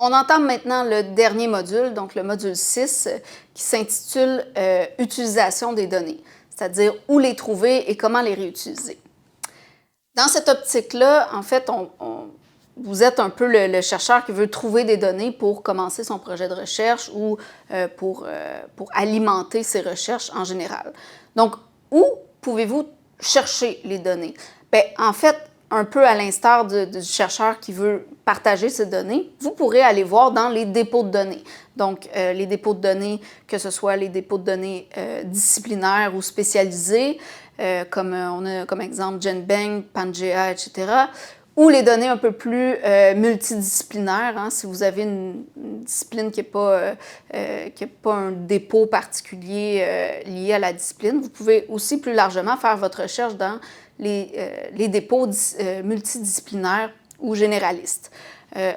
On entame maintenant le dernier module, donc le module 6, qui s'intitule Utilisation des données, c'est-à-dire où les trouver et comment les réutiliser. Dans cette optique-là, en fait, vous êtes un peu le chercheur qui veut trouver des données pour commencer son projet de recherche ou pour alimenter ses recherches en général. Donc, où pouvez-vous chercher les données? Bien, en fait, un peu à l'instar du chercheur qui veut partager ses données, vous pourrez aller voir dans les dépôts de données. Donc, les dépôts de données, que ce soit les dépôts de données disciplinaires ou spécialisés, comme on a comme exemple GenBank, Pangea, etc., ou les données un peu plus multidisciplinaires, hein, si vous avez une discipline qui n'a pas un dépôt particulier lié à la discipline, vous pouvez aussi plus largement faire votre recherche dans les dépôts multidisciplinaires ou généralistes.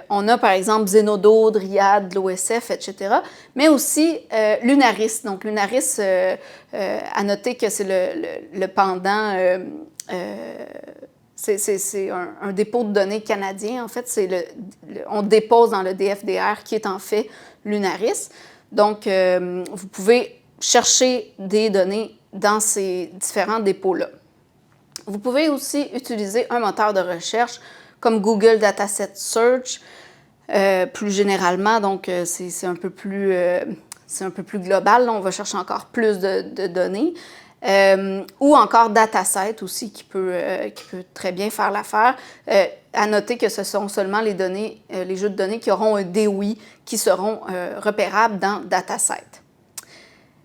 On a par exemple Zenodo, Dryad, l'OSF, etc., mais aussi Lunaris. Donc Lunaris, à noter que c'est le pendant, c'est un dépôt de données canadien. En fait, on dépose dans le DFDR qui est en fait Lunaris. Donc, vous pouvez chercher des données dans ces différents dépôts-là. Vous pouvez aussi utiliser un moteur de recherche comme Google Dataset Search, plus généralement, donc c'est un peu plus global. Là, on va chercher encore plus de données. Ou encore Dataset aussi, qui peut très bien faire l'affaire. À noter que ce sont seulement les données, les jeux de données qui auront un DOI qui seront repérables dans Dataset.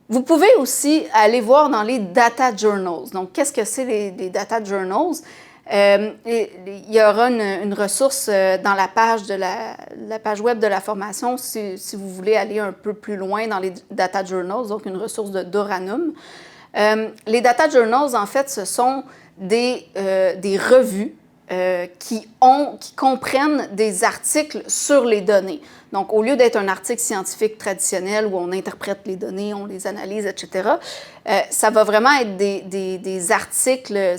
Vous pouvez aussi aller voir dans les Data Journals. Donc, qu'est-ce que c'est les Data Journals? Il y aura une ressource dans la page la page web de la formation si vous voulez aller un peu plus loin dans les Data Journals, donc une ressource de Doranum. Les Data Journals, en fait, ce sont des revues qui comprennent des articles sur les données. Donc, au lieu d'être un article scientifique traditionnel où on interprète les données, on les analyse, etc., ça va vraiment être des articles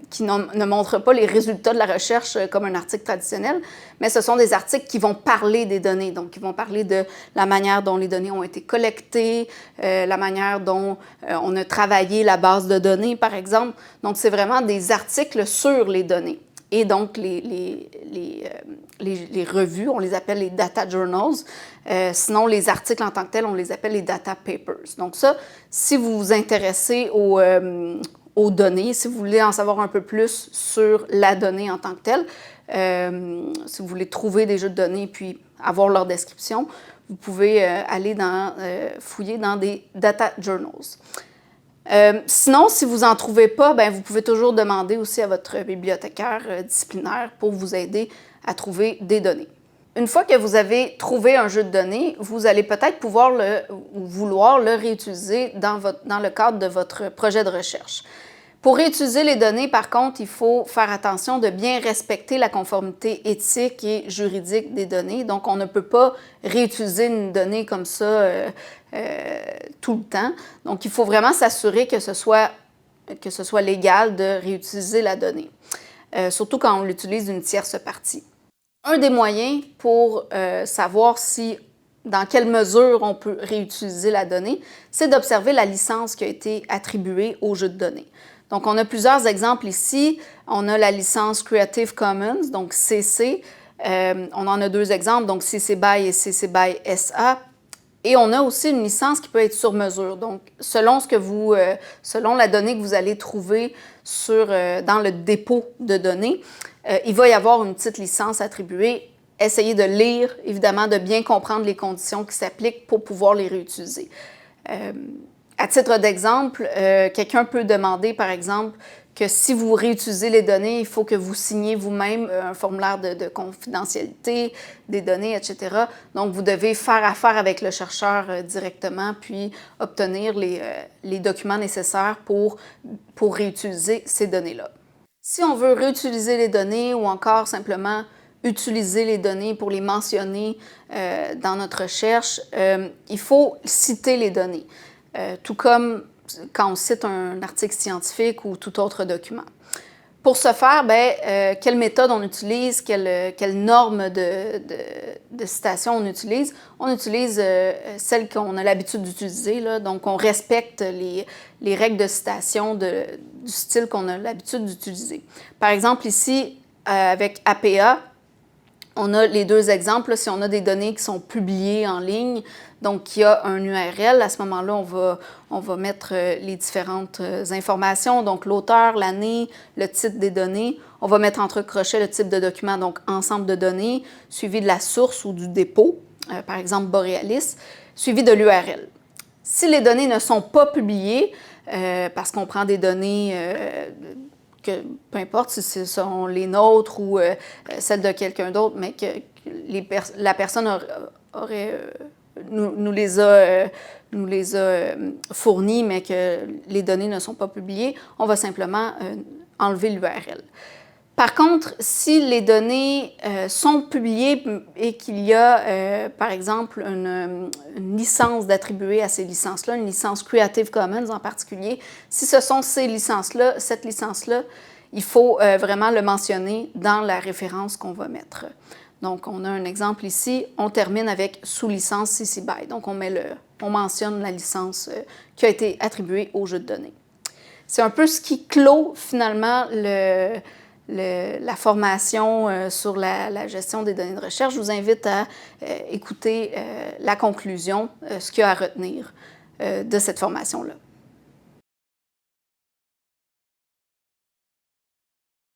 qui ne montrent pas les résultats de la recherche comme un article traditionnel, mais ce sont des articles qui vont parler des données, donc qui vont parler de la manière dont les données ont été collectées, la manière dont on a travaillé la base de données, par exemple. Donc, c'est vraiment des articles sur les données. Et donc, les revues, on les appelle les data journals. Sinon, les articles en tant que tels, on les appelle les data papers. Donc ça, si vous vous intéressez aux données, si vous voulez en savoir un peu plus sur la donnée en tant que telle, si vous voulez trouver des jeux de données puis avoir leur description, vous pouvez aller fouiller dans des data journals. Sinon, si vous n'en trouvez pas, bien, vous pouvez toujours demander aussi à votre bibliothécaire disciplinaire pour vous aider à trouver des données. Une fois que vous avez trouvé un jeu de données, vous allez peut-être vouloir le réutiliser dans le cadre de votre projet de recherche. Pour réutiliser les données, par contre, il faut faire attention de bien respecter la conformité éthique et juridique des données. Donc, on ne peut pas réutiliser une donnée comme ça tout le temps. Donc, il faut vraiment s'assurer que ce soit légal de réutiliser la donnée, surtout quand on l'utilise d'une tierce partie. Un des moyens pour savoir dans quelle mesure on peut réutiliser la donnée, c'est d'observer la licence qui a été attribuée au jeu de données. Donc, on a plusieurs exemples ici. On a la licence Creative Commons, donc CC. On en a deux exemples, donc CC BY et CC BY SA. Et on a aussi une licence qui peut être sur mesure. Donc, selon la donnée que vous allez trouver dans le dépôt de données, il va y avoir une petite licence attribuée. Essayez de lire, évidemment, de bien comprendre les conditions qui s'appliquent pour pouvoir les réutiliser. À titre d'exemple, quelqu'un peut demander, par exemple, que si vous réutilisez les données, il faut que vous signiez vous-même un formulaire de confidentialité des données, etc. Donc, vous devez faire affaire avec le chercheur directement, puis obtenir les documents nécessaires pour réutiliser ces données-là. Si on veut réutiliser les données ou encore simplement utiliser les données pour les mentionner dans notre recherche, il faut citer les données, tout comme quand on cite un article scientifique ou tout autre document. Pour ce faire, quelle méthode on utilise, quelle norme de citation on utilise? On utilise celle qu'on a l'habitude d'utiliser, donc on respecte les règles de citation du style qu'on a l'habitude d'utiliser. Par exemple, ici, avec APA, on a les deux exemples. Là, si on a des données qui sont publiées en ligne, donc il y a un URL, à ce moment-là, on va mettre les différentes informations, donc l'auteur, l'année, le titre des données. On va mettre entre crochets le type de document, donc ensemble de données, suivi de la source ou du dépôt, par exemple Borealis, suivi de l'URL. Si les données ne sont pas publiées, parce qu'on prend des données que peu importe si ce sont les nôtres ou celles de quelqu'un d'autre, mais que la personne nous les a fournies, mais que les données ne sont pas publiées, on va simplement enlever l'URL. Par contre, si les données sont publiées et qu'il y a, par exemple, une licence d'attribuer à ces licences-là, une licence Creative Commons en particulier, si ce sont ces licences-là, cette licence-là, il faut vraiment le mentionner dans la référence qu'on va mettre. Donc, on a un exemple ici, on termine avec sous licence CC BY. Donc, on mentionne la licence qui a été attribuée au jeu de données. C'est un peu ce qui clôt finalement la formation sur la gestion des données de recherche. Je vous invite à écouter la conclusion, ce qu'il y a à retenir de cette formation-là.